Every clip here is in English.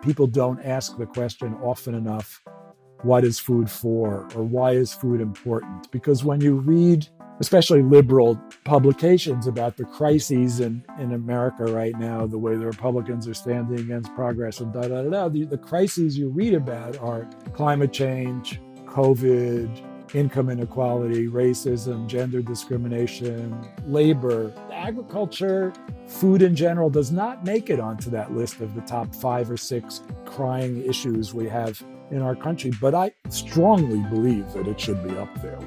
people don't ask the question often enough, what is food for, or why is food important? Because when you read, especially liberal publications about the crises in America right now, the way the Republicans are standing against progress and the crises you read about are climate change, COVID, income inequality, racism, gender discrimination, labor, agriculture, food in general does not make it onto that list of the top 5 or 6 crying issues we have in our country. But I strongly believe that it should be up there.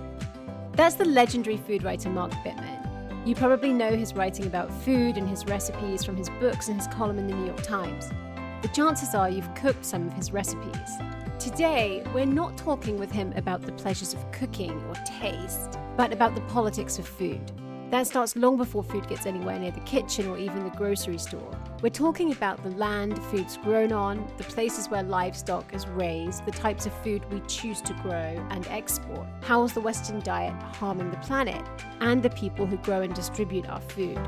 That's the legendary food writer Mark Bittman. You probably know his writing about food and his recipes from his books and his column in the New York Times. The chances are you've cooked some of his recipes. Today, we're not talking with him about the pleasures of cooking or taste, but about the politics of food. That starts long before food gets anywhere near the kitchen or even the grocery store. We're talking about the land food's grown on, the places where livestock is raised, the types of food we choose to grow and export, how is the Western diet harming the planet, and the people who grow and distribute our food.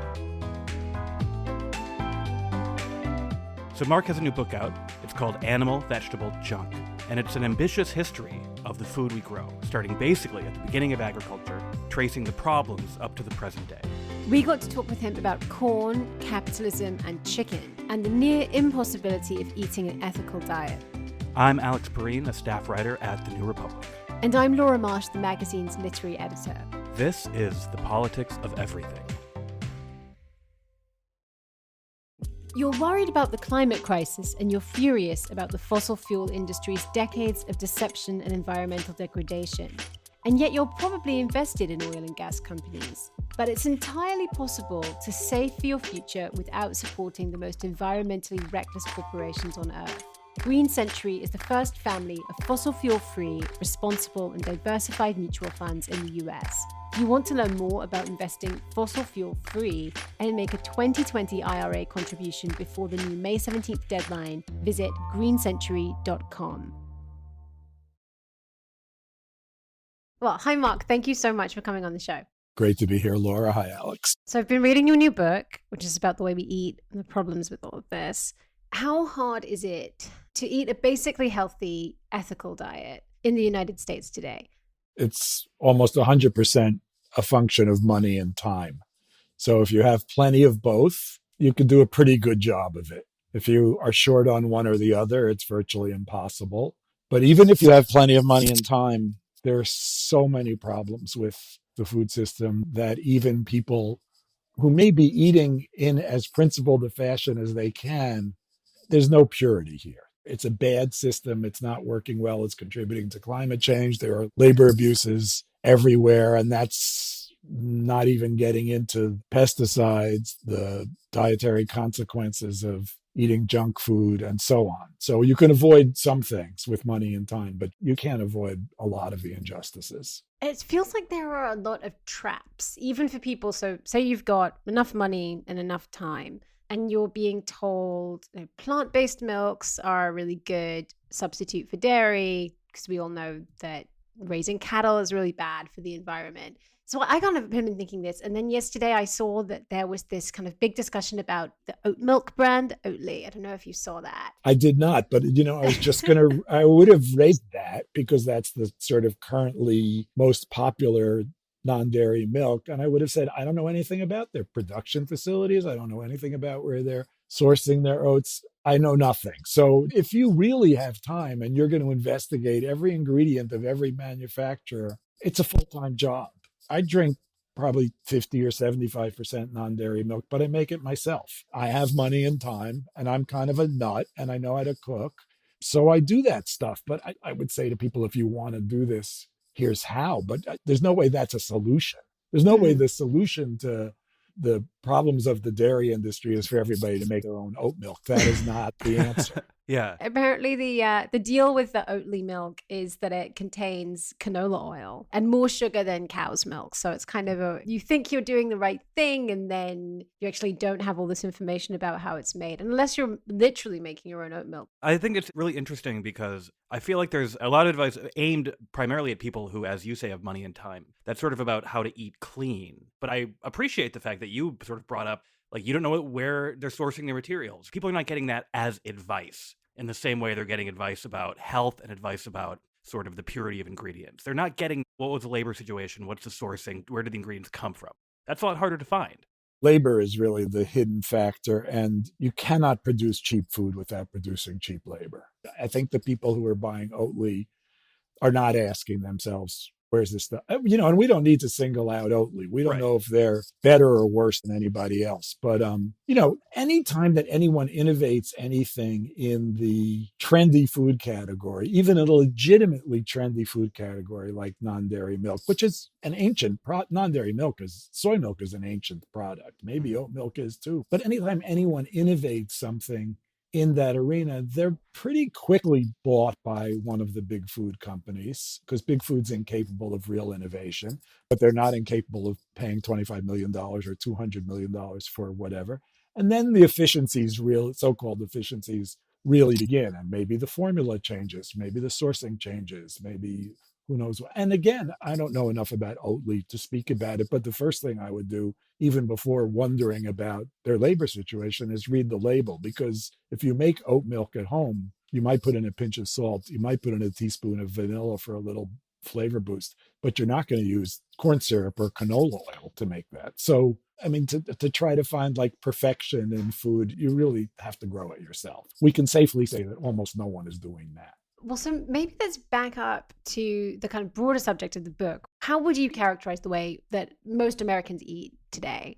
So Mark has a new book out. It's called Animal Vegetable Junk, and it's an ambitious history of the food we grow, starting basically at the beginning of agriculture, tracing the problems up to the present day. We got to talk with him about corn, capitalism, and chicken, and the near impossibility of eating an ethical diet. I'm Alex Pareene, a staff writer at The New Republic. And I'm Laura Marsh, the magazine's literary editor. This is The Politics of Everything. You're worried about the climate crisis and you're furious about the fossil fuel industry's decades of deception and environmental degradation. And yet you're probably invested in oil and gas companies. But it's entirely possible to save for your future without supporting the most environmentally reckless corporations on Earth. Green Century is the first family of fossil fuel-free, responsible and diversified mutual funds in the US. If you want to learn more about investing fossil fuel-free and make a 2020 IRA contribution before the new May 17th deadline, visit greencentury.com. Well, hi, Mark. Thank you so much for coming on the show. Great to be here, Laura. Hi, Alex. So I've been reading your new book, which is about the way we eat and the problems with all of this. How hard is it to eat a basically healthy, ethical diet in the United States today? It's almost 100% a function of money and time. So if you have plenty of both, you can do a pretty good job of it. If you are short on one or the other, it's virtually impossible. But even if you have plenty of money and time, there are so many problems with the food system that even people who may be eating in as principled a fashion as they can, there's no purity here. It's a bad system. It's not working well. It's contributing to climate change. There are labor abuses everywhere, and that's not even getting into pesticides, the dietary consequences of eating junk food, and so on. So you can avoid some things with money and time, but you can't avoid a lot of the injustices. It feels like there are a lot of traps, even for people. So say you've got enough money and enough time, and you're being told plant-based milks are a really good substitute for dairy, because we all know that raising cattle is really bad for the environment. So I kind of been thinking this. And then yesterday I saw that there was this kind of big discussion about the oat milk brand, Oatly. I don't know if you saw that. I did not, but I was just I would have raised that because that's the sort of currently most popular non-dairy milk. And I would have said, I don't know anything about their production facilities. I don't know anything about where they're sourcing their oats. I know nothing. So if you really have time and you're going to investigate every ingredient of every manufacturer, it's a full-time job. I drink probably 50 or 75% non-dairy milk, but I make it myself. I have money and time, and I'm kind of a nut, and I know how to cook. So I do that stuff. But I would say to people, if you want to do this, here's how. But there's no way that's a solution. There's no way the solution to the problems of the dairy industry is for everybody to make their own oat milk. That is not the answer. Yeah. Apparently the deal with the Oatly milk is that it contains canola oil and more sugar than cow's milk. So it's kind of you think you're doing the right thing, and then you actually don't have all this information about how it's made, unless you're literally making your own oat milk. I think it's really interesting because I feel like there's a lot of advice aimed primarily at people who, as you say, have money and time. That's sort of about how to eat clean. But I appreciate the fact that you sort of brought up, like, you don't know where they're sourcing their materials. People are not getting that as advice. in the same way they're getting advice about health and advice about sort of the purity of ingredients. They're not getting what was the labor situation, what's the sourcing, where did the ingredients come from. That's a lot harder to find. Labor is really the hidden factor, and you cannot produce cheap food without producing cheap labor. I think the people who are buying Oatly are not asking themselves, where's this stuff? And we don't need to single out Oatly. We don't Right. know if they're better or worse than anybody else. But, anytime that anyone innovates anything in the trendy food category, even a legitimately trendy food category like non-dairy milk, which is an ancient non-dairy milk soy milk is an ancient product. Maybe oat milk is too. But anytime anyone innovates something in that arena, they're pretty quickly bought by one of the big food companies because big food's incapable of real innovation, but they're not incapable of paying $25 million or $200 million for whatever. And then the so-called efficiencies really begin. And maybe the formula changes, maybe the sourcing changes, maybe who knows what. And again, I don't know enough about Oatly to speak about it, but the first thing I would do, even before wondering about their labor situation, is read the label. Because if you make oat milk at home, you might put in a pinch of salt, you might put in a teaspoon of vanilla for a little flavor boost, but you're not going to use corn syrup or canola oil to make that. So, to try to find like perfection in food, you really have to grow it yourself. We can safely say that almost no one is doing that. Well, so maybe let's back up to the kind of broader subject of the book. How would you characterize the way that most Americans eat today?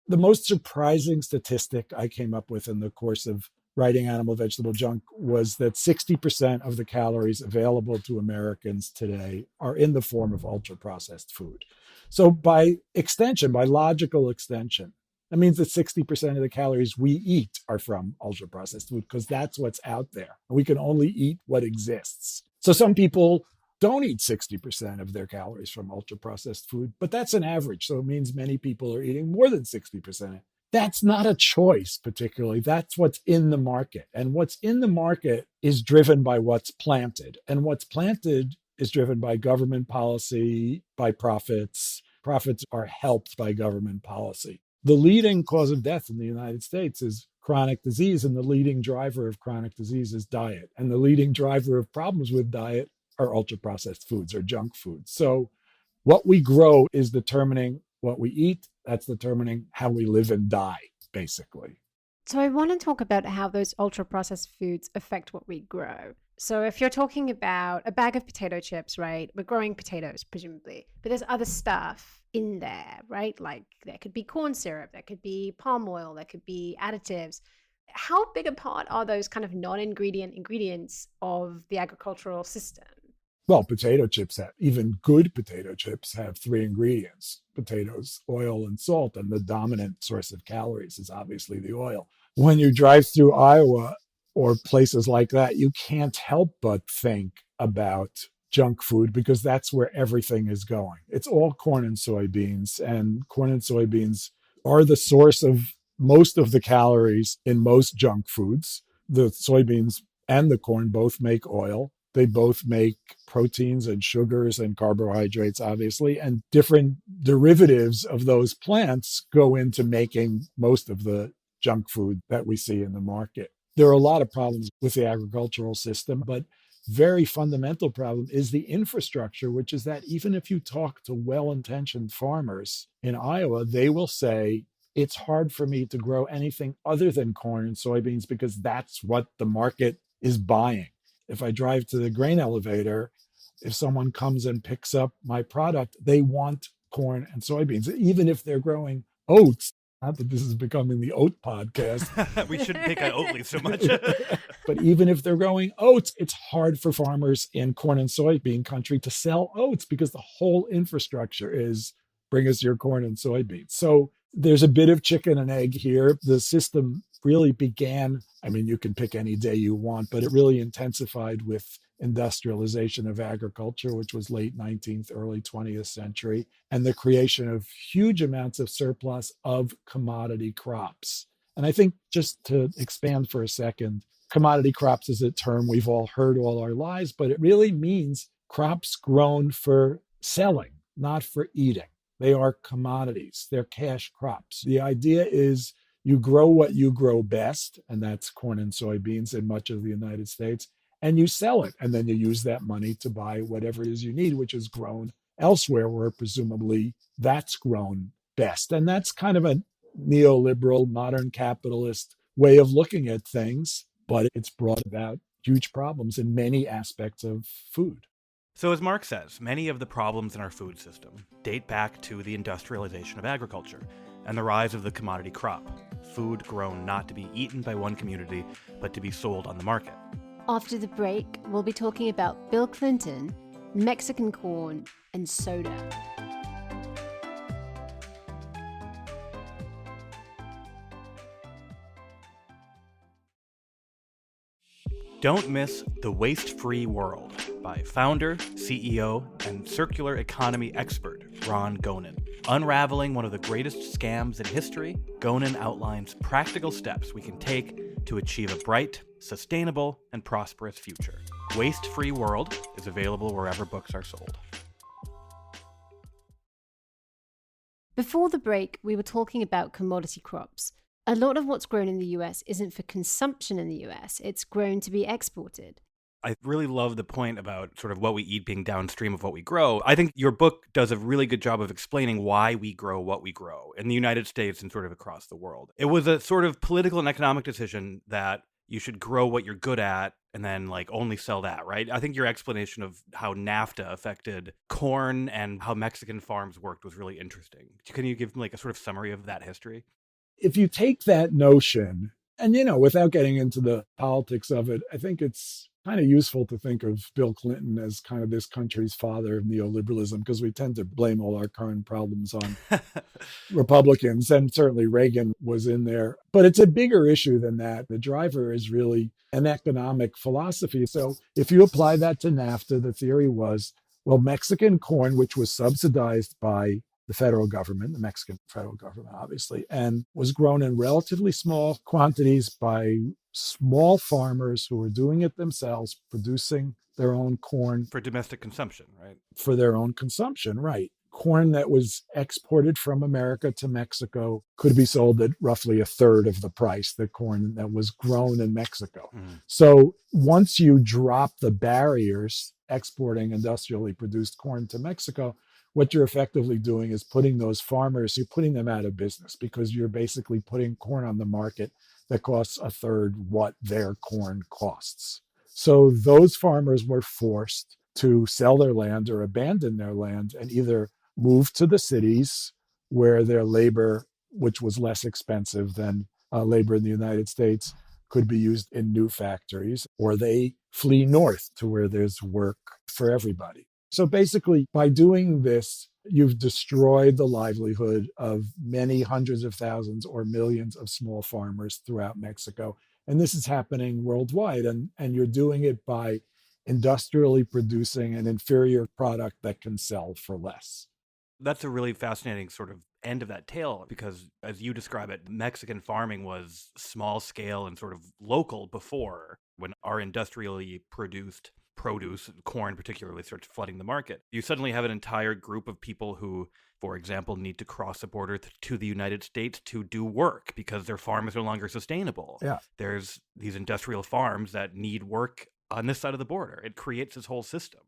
The most surprising statistic I came up with in the course of writing Animal Vegetable Junk was that 60% of the calories available to Americans today are in the form of ultra-processed food. So by logical extension, that means that 60% of the calories we eat are from ultra-processed food because that's what's out there. We can only eat what exists. So some people don't eat 60% of their calories from ultra-processed food, but that's an average. So it means many people are eating more than 60%. That's not a choice particularly. That's what's in the market. And what's in the market is driven by what's planted. And what's planted is driven by government policy, by profits. Profits are helped by government policy. The leading cause of death in the United States is chronic disease, and the leading driver of chronic disease is diet. And the leading driver of problems with diet are ultra-processed foods or junk foods. So what we grow is determining what we eat. That's determining how we live and die, basically. So I want to talk about how those ultra-processed foods affect what we grow. So if you're talking about a bag of potato chips, right? We're growing potatoes, presumably, but there's other stuff in there, right? Like there could be corn syrup, there could be palm oil, there could be additives. How big a part are those kind of non-ingredient ingredients of the agricultural system? Well, even good potato chips have 3 ingredients: potatoes, oil, and salt. And the dominant source of calories is obviously the oil. When you drive through Iowa or places like that, you can't help but think about junk food because that's where everything is going. It's all corn and soybeans, and corn and soybeans are the source of most of the calories in most junk foods. The soybeans and the corn both make oil. They both make proteins and sugars and carbohydrates, obviously, and different derivatives of those plants go into making most of the junk food that we see in the market. There are a lot of problems with the agricultural system, but very fundamental problem is the infrastructure, which is that even if you talk to well-intentioned farmers in Iowa, they will say, it's hard for me to grow anything other than corn and soybeans because that's what the market is buying. If I drive to the grain elevator, if someone comes and picks up my product, they want corn and soybeans, even if they're growing oats. Not that this is becoming the oat podcast. We shouldn't pick on Oatly so much. But even if they're growing oats, it's hard for farmers in corn and soybean country to sell oats because the whole infrastructure is bring us your corn and soybeans. So there's a bit of chicken and egg here. The system really began, you can pick any day you want, but it really intensified with industrialization of agriculture, which was late 19th, early 20th century, and the creation of huge amounts of surplus of commodity crops. And I think just to expand for a second, commodity crops is a term we've all heard all our lives, but it really means crops grown for selling, not for eating. They are commodities. They're cash crops. The idea is You grow what you grow best, and that's corn and soybeans in much of the United States, and you sell it. And then you use that money to buy whatever it is you need, which is grown elsewhere, where presumably that's grown best. And that's kind of a neoliberal, modern capitalist way of looking at things, but it's brought about huge problems in many aspects of food. So, as Mark says, many of the problems in our food system date back to the industrialization of agriculture and the rise of the commodity crop, food grown not to be eaten by one community, but to be sold on the market. After the break, we'll be talking about Bill Clinton, Mexican corn, and soda. Don't miss The Wastefree World by founder, CEO, and circular economy expert Ron Gonen. Unraveling one of the greatest scams in history, Gonen outlines practical steps we can take to achieve a bright, sustainable, and prosperous future. Wastefree World is available wherever books are sold. Before the break, we were talking about commodity crops. A lot of what's grown in the US isn't for consumption in the US, it's grown to be exported. I really love the point about sort of what we eat being downstream of what we grow. I think your book does a really good job of explaining why we grow what we grow in the United States and sort of across the world. It was a sort of political and economic decision that you should grow what you're good at and then like only sell that, right? I think your explanation of how NAFTA affected corn and how Mexican farms worked was really interesting. Can you give like a sort of summary of that history? If you take that notion, and without getting into the politics of it, I think it's kind of useful to think of Bill Clinton as kind of this country's father of neoliberalism, because we tend to blame all our current problems on Republicans, and certainly Reagan was in there. But it's a bigger issue than that. The driver is really an economic philosophy. So if you apply that to NAFTA, the theory was, well, Mexican corn, which was subsidized by the federal government, the Mexican federal government, obviously, and was grown in relatively small quantities by small farmers who were doing it themselves, producing their own corn. For domestic consumption, right? For their own consumption, right. Corn that was exported from America to Mexico could be sold at roughly a third of the price that corn that was grown in Mexico. So once you drop the barriers exporting industrially produced corn to Mexico, what you're effectively doing is putting those farmers, you're putting them out of business, because you're basically putting corn on the market that costs a third what their corn costs. So those farmers were forced to sell their land or abandon their land and either move to the cities where their labor, which was less expensive than labor in the United States, could be used in new factories, or they flee north to where there's work for everybody. So basically, by doing this, you've destroyed the livelihood of many hundreds of thousands or millions of small farmers throughout Mexico. And this is happening worldwide. And you're doing it by industrially producing an inferior product that can sell for less. That's a really fascinating sort of end of that tale, because as you describe it, Mexican farming was small scale and sort of local before, when our industrially produced produce, corn particularly, starts flooding the market. You suddenly have an entire group of people who, for example, need to cross the border to the United States to do work because their farm is no longer sustainable. Yeah. There's these industrial farms that need work on this side of the border. It creates this whole system.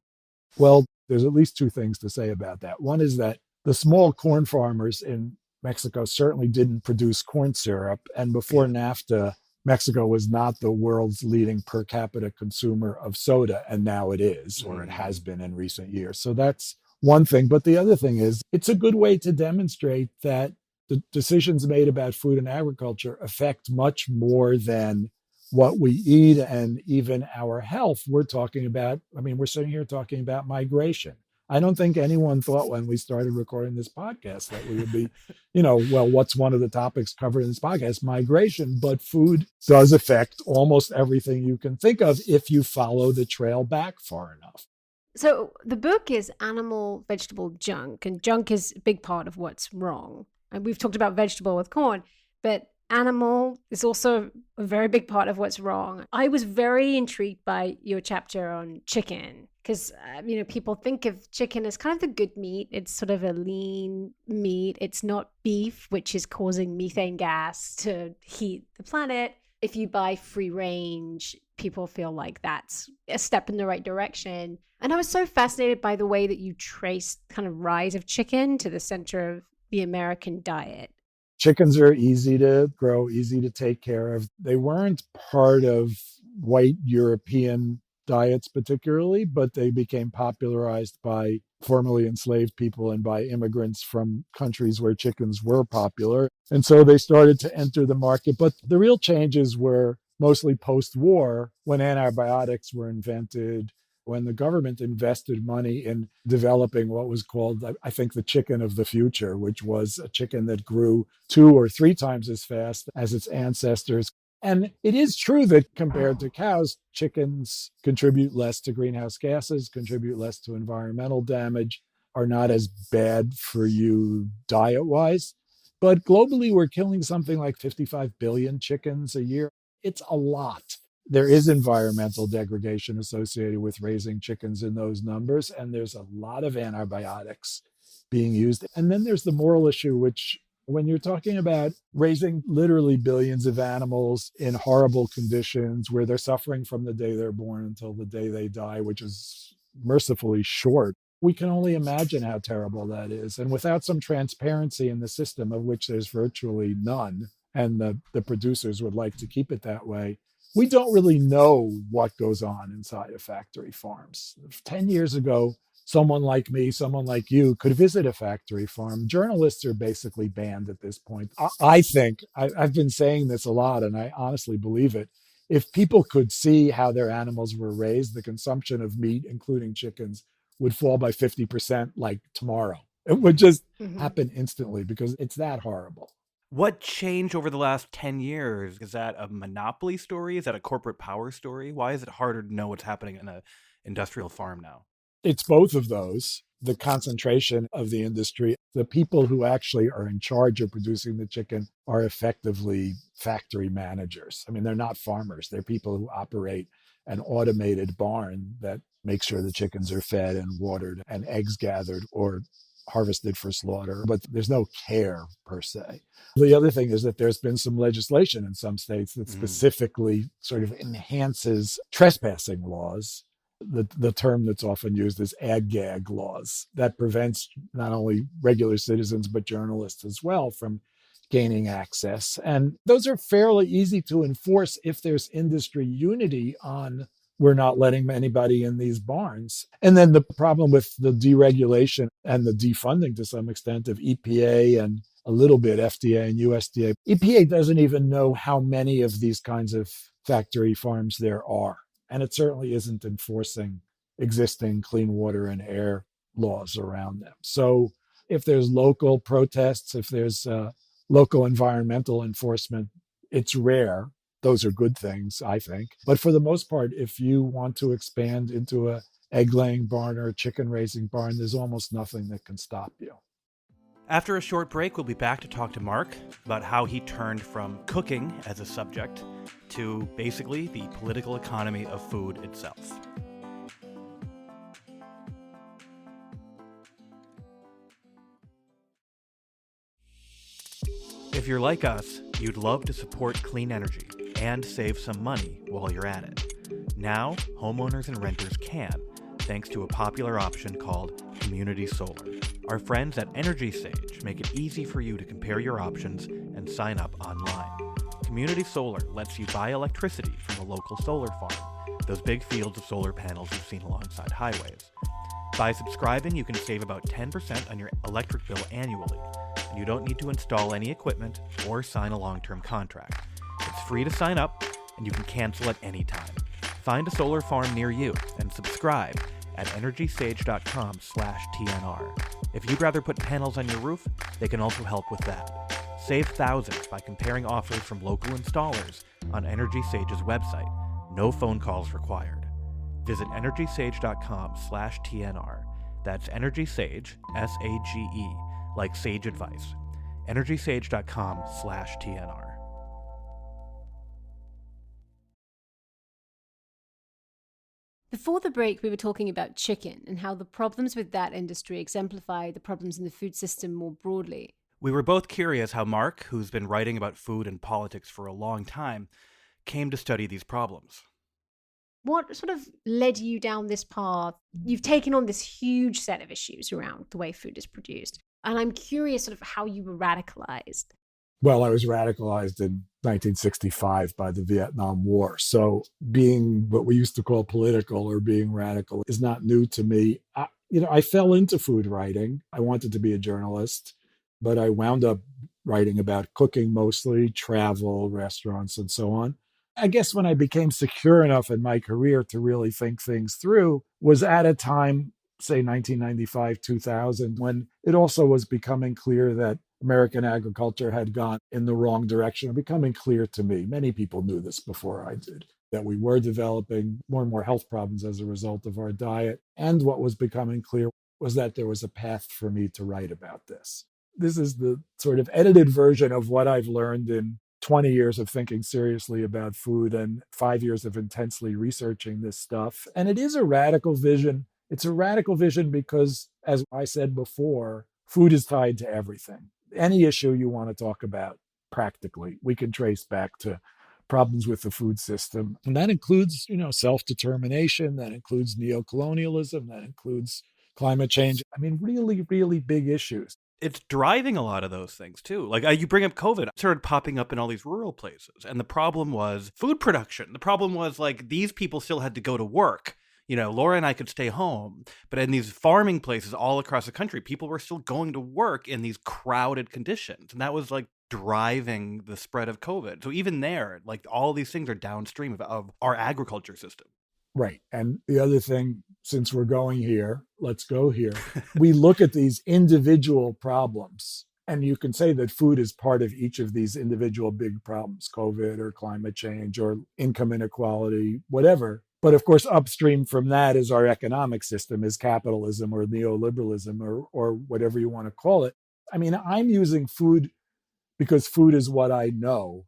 Well, there's at least two things to say about that. One is that the small corn farmers in Mexico certainly didn't produce corn syrup. And before NAFTA, Mexico was not the world's leading per capita consumer of soda, and now it is, or it has been in recent years. So that's one thing. But the other thing is, it's a good way to demonstrate that the decisions made about food and agriculture affect much more than what we eat and even our health. We're talking about, we're sitting here talking about migration. I don't think anyone thought when we started recording this podcast that we would be, what's one of the topics covered in this podcast? Migration. But food does affect almost everything you can think of if you follow the trail back far enough. So the book is Animal Vegetable Junk, and junk is a big part of what's wrong. And we've talked about vegetable with corn, but animal is also a very big part of what's wrong. I was very intrigued by your chapter on chicken because, people think of chicken as kind of the good meat. It's sort of a lean meat. It's not beef, which is causing methane gas to heat the planet. If you buy free range, people feel like that's a step in the right direction. And I was so fascinated by the way that you traced kind of rise of chicken to the center of the American diet. Chickens are easy to grow, easy to take care of. They weren't part of white European diets particularly, but they became popularized by formerly enslaved people and by immigrants from countries where chickens were popular. And so they started to enter the market. But the real changes were mostly post-war, when antibiotics were invented, when the government invested money in developing what was called, I think, the chicken of the future, which was a chicken that grew 2 or 3 times as fast as its ancestors. And it is true that compared to cows, chickens contribute less to greenhouse gases, contribute less to environmental damage, are not as bad for you diet-wise. But globally, we're killing something like 55 billion chickens a year. It's a lot. There is environmental degradation associated with raising chickens in those numbers, and there's a lot of antibiotics being used. And then there's the moral issue, which when you're talking about raising literally billions of animals in horrible conditions where they're suffering from the day they're born until the day they die, which is mercifully short, we can only imagine how terrible that is. And without some transparency in the system, of which there's virtually none, and the producers would like to keep it that way, we don't really know what goes on inside of factory farms. 10 years ago, someone like me, someone like you could visit a factory farm. Journalists are basically banned at this point. I think, I've been saying this a lot, and I honestly believe it. If people could see how their animals were raised, the consumption of meat, including chickens, would fall by 50% like tomorrow. It would just happen instantly because it's that horrible. What changed over the last 10 years? Is that a monopoly story? Is that a corporate power story? Why is it harder to know what's happening in an industrial farm now? It's both of those. The concentration of the industry, the people who actually are in charge of producing the chicken are effectively factory managers. I mean, they're not farmers. They're people who operate an automated barn that makes sure the chickens are fed and watered and eggs gathered or harvested for slaughter, but there's no care per se. The other thing is that there's been some legislation in some states that specifically sort of enhances trespassing laws. The term that's often used is ag-gag laws that prevents not only regular citizens, but journalists as well from gaining access. And those are fairly easy to enforce if there's industry unity on we're not letting anybody in these barns. And then the problem with the deregulation and the defunding to some extent of EPA and a little bit FDA and USDA. EPA doesn't even know how many of these kinds of factory farms there are. And it certainly isn't enforcing existing clean water and air laws around them. So if there's local protests, if there's local environmental enforcement, it's rare. Those are good things, I think. But for the most part, if you want to expand into a egg-laying barn or a chicken-raising barn, there's almost nothing that can stop you. After a short break, we'll be back to talk to Mark about how he turned from cooking as a subject to basically the political economy of food itself. If you're like us, you'd love to support clean energy and save some money while you're at it. Now, homeowners and renters can, thanks to a popular option called Community Solar. Our friends at Energy Sage make it easy for you to compare your options and sign up online. Community Solar lets you buy electricity from a local solar farm, those big fields of solar panels you've seen alongside highways. By subscribing, you can save about 10% on your electric bill annually, and you don't need to install any equipment or sign a long-term contract. It's free to sign up, and you can cancel at any time. Find a solar farm near you and subscribe at energysage.com/TNR. If you'd rather put panels on your roof, they can also help with that. Save thousands by comparing offers from local installers on Energy Sage's website. No phone calls required. Visit energysage.com/TNR. That's Energy Sage, SAGE, like sage advice. energysage.com/TNR. Before the break, we were talking about chicken and how the problems with that industry exemplify the problems in the food system more broadly. We were both curious how Mark, who's been writing about food and politics for a long time, came to study these problems. What sort of led you down this path? You've taken on this huge set of issues around the way food is produced. And I'm curious sort of how you were radicalized. Well, I was radicalized in 1965 by the Vietnam War. So being what we used to call political or being radical is not new to me. I fell into food writing. I wanted to be a journalist, but I wound up writing about cooking mostly, travel, restaurants, and so on. I guess when I became secure enough in my career to really think things through was at a time, say 1995, 2000, when it also was becoming clear that American agriculture had gone in the wrong direction, becoming clear to me. Many people knew this before I did, that we were developing more and more health problems as a result of our diet. And what was becoming clear was that there was a path for me to write about this. This is the sort of edited version of what I've learned in 20 years of thinking seriously about food and 5 years of intensely researching this stuff. And it is a radical vision. It's a radical vision because, as I said before, food is tied to everything. Any issue you want to talk about, practically, we can trace back to problems with the food system. And that includes, self-determination, that includes neocolonialism, that includes climate change. I mean, really, really big issues. It's driving a lot of those things, too. Like, you bring up COVID, it started popping up in all these rural places. And the problem was food production. The problem was, these people still had to go to work. Laura and I could stay home, but in these farming places all across the country, people were still going to work in these crowded conditions. And that was driving the spread of COVID. So even there, all these things are downstream of our agriculture system. Right. And the other thing, since we're going here, let's go here. We look at these individual problems, and you can say that food is part of each of these individual big problems, COVID or climate change or income inequality, whatever. But of course, upstream from that is our economic system, is capitalism or neoliberalism or whatever you want to call it. I mean, I'm using food because food is what I know.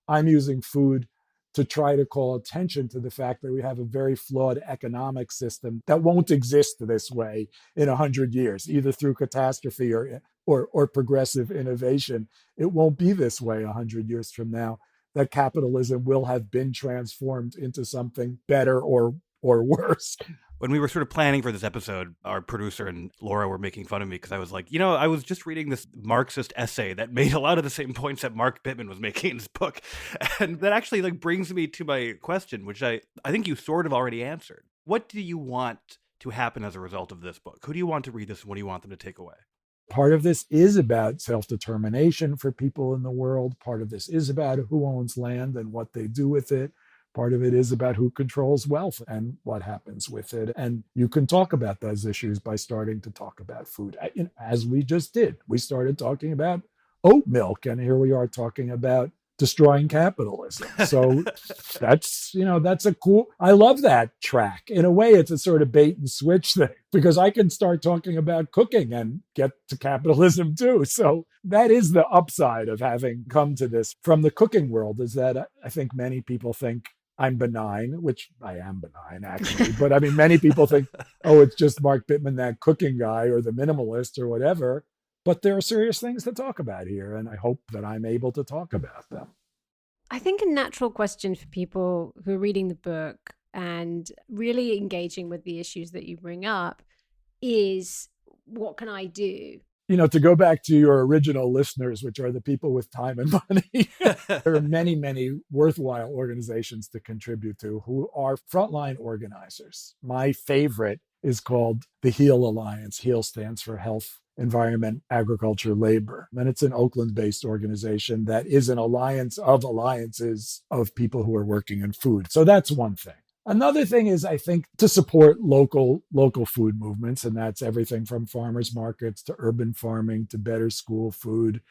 I'm using food to try to call attention to the fact that we have a very flawed economic system that won't exist this way in 100 years, either through catastrophe or progressive innovation. It won't be this way 100 years from now, that capitalism will have been transformed into something better or worse. When we were sort of planning for this episode, our producer and Laura were making fun of me because I was like, I was just reading this Marxist essay that made a lot of the same points that Mark Bittman was making in his book. And that actually brings me to my question, which I think you sort of already answered. What do you want to happen as a result of this book? Who do you want to read this and what do you want them to take away? Part of this is about self-determination for people in the world. Part of this is about who owns land and what they do with it. Part of it is about who controls wealth and what happens with it. And you can talk about those issues by starting to talk about food, as we just did. We started talking about oat milk, and here we are talking about destroying capitalism. So that's a cool, I love that track. In a way, it's a sort of bait and switch thing, because I can start talking about cooking and get to capitalism too. So that is the upside of having come to this from the cooking world, is that I think many people think I'm benign, which I am benign actually. But I mean, many people think, oh, it's just Mark Bittman, that cooking guy, or the minimalist or whatever. But there are serious things to talk about here, and I hope that I'm able to talk about them. I think a natural question for people who are reading the book and really engaging with the issues that you bring up is, what can I do? To go back to your original listeners, which are the people with time and money, there are many, many worthwhile organizations to contribute to who are frontline organizers. My favorite is called the HEAL Alliance. HEAL stands for Health, Environment, Agriculture, Labor. And it's an Oakland-based organization that is an alliance of alliances of people who are working in food. So that's one thing. Another thing is, I think, to support local food movements, and that's everything from farmers markets to urban farming to better school food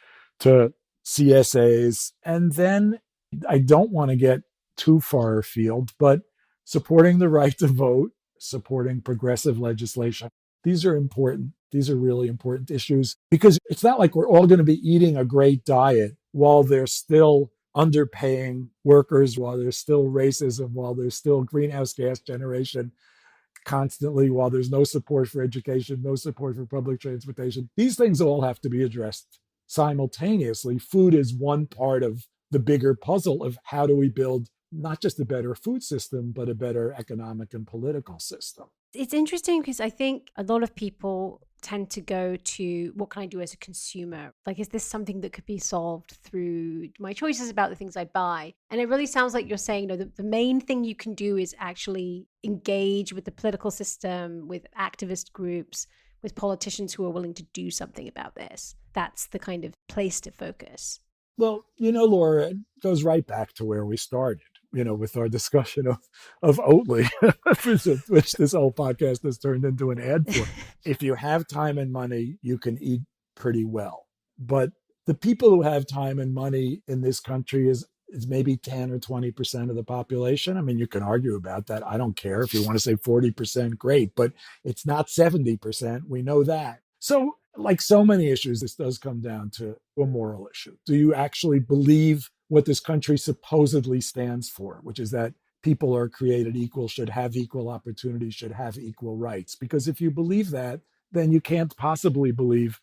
to CSAs. And then I don't want to get too far afield, but supporting the right to vote, supporting progressive legislation. These are important. These are really important issues, because it's not like we're all going to be eating a great diet while there's still underpaying workers, while there's still racism, while there's still greenhouse gas generation. constantly while there's no support for education, no support for public transportation. These things all have to be addressed simultaneously. Food is one part of the bigger puzzle of how do we build not just a better food system, but a better economic and political system. It's interesting because I think a lot of people tend to go to what can I do as a consumer? Like, is this something that could be solved through my choices about the things I buy? And it really sounds like you're saying, no, the main thing you can do is actually engage with the political system, with activist groups, with politicians who are willing to do something about this. That's the kind of place to focus. Well, Laura, it goes right back to where we started, with our discussion of Oatly, which this whole podcast has turned into an ad for. If you have time and money, you can eat pretty well. But the people who have time and money in this country is maybe 10 or 20% of the population. I mean, you can argue about that. I don't care. If you want to say 40%, great, but it's not 70%. We know that. So like so many issues, this does come down to a moral issue. Do you actually believe what this country supposedly stands for, which is that people are created equal, should have equal opportunities, should have equal rights? Because if you believe that, then you can't possibly believe.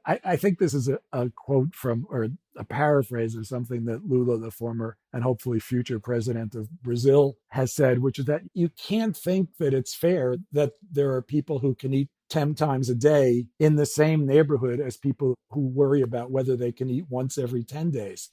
I think this is a quote from, or a paraphrase of something that Lula, the former and hopefully future president of Brazil, has said, which is that you can't think that it's fair that there are people who can eat 10 times a day in the same neighborhood as people who worry about whether they can eat once every 10 days.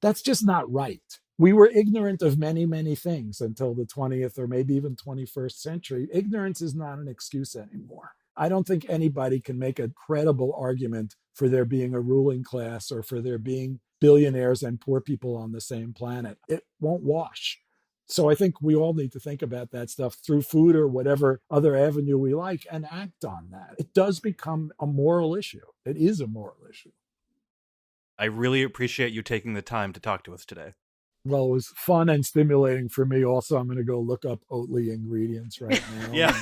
That's just not right. We were ignorant of many, many things until the 20th or maybe even 21st century. Ignorance is not an excuse anymore. I don't think anybody can make a credible argument for there being a ruling class or for there being billionaires and poor people on the same planet. It won't wash. So I think we all need to think about that stuff through food or whatever other avenue we like and act on that. It does become a moral issue. It is a moral issue. I really appreciate you taking the time to talk to us today. Well, it was fun and stimulating for me. Also, I'm going to go look up Oatly ingredients right now. Yeah.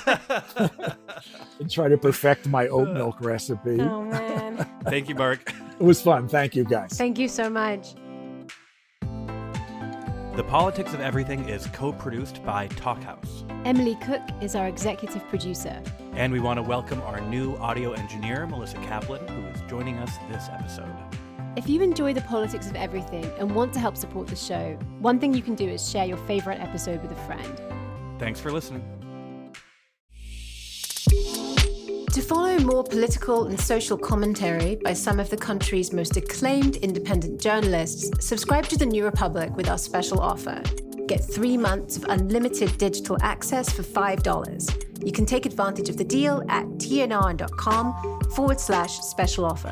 And try to perfect my oat milk recipe. Oh, man. Thank you, Mark. It was fun. Thank you, guys. Thank you so much. The Politics of Everything is co-produced by Talkhouse. Emily Cook is our executive producer. And we want to welcome our new audio engineer, Melissa Kaplan, who is joining us this episode. If you enjoy The Politics of Everything and want to help support the show, one thing you can do is share your favorite episode with a friend. Thanks for listening. To follow more political and social commentary by some of the country's most acclaimed independent journalists, subscribe to The New Republic with our special offer. Get 3 months of unlimited digital access for $5. You can take advantage of the deal at tnr.com/special offer.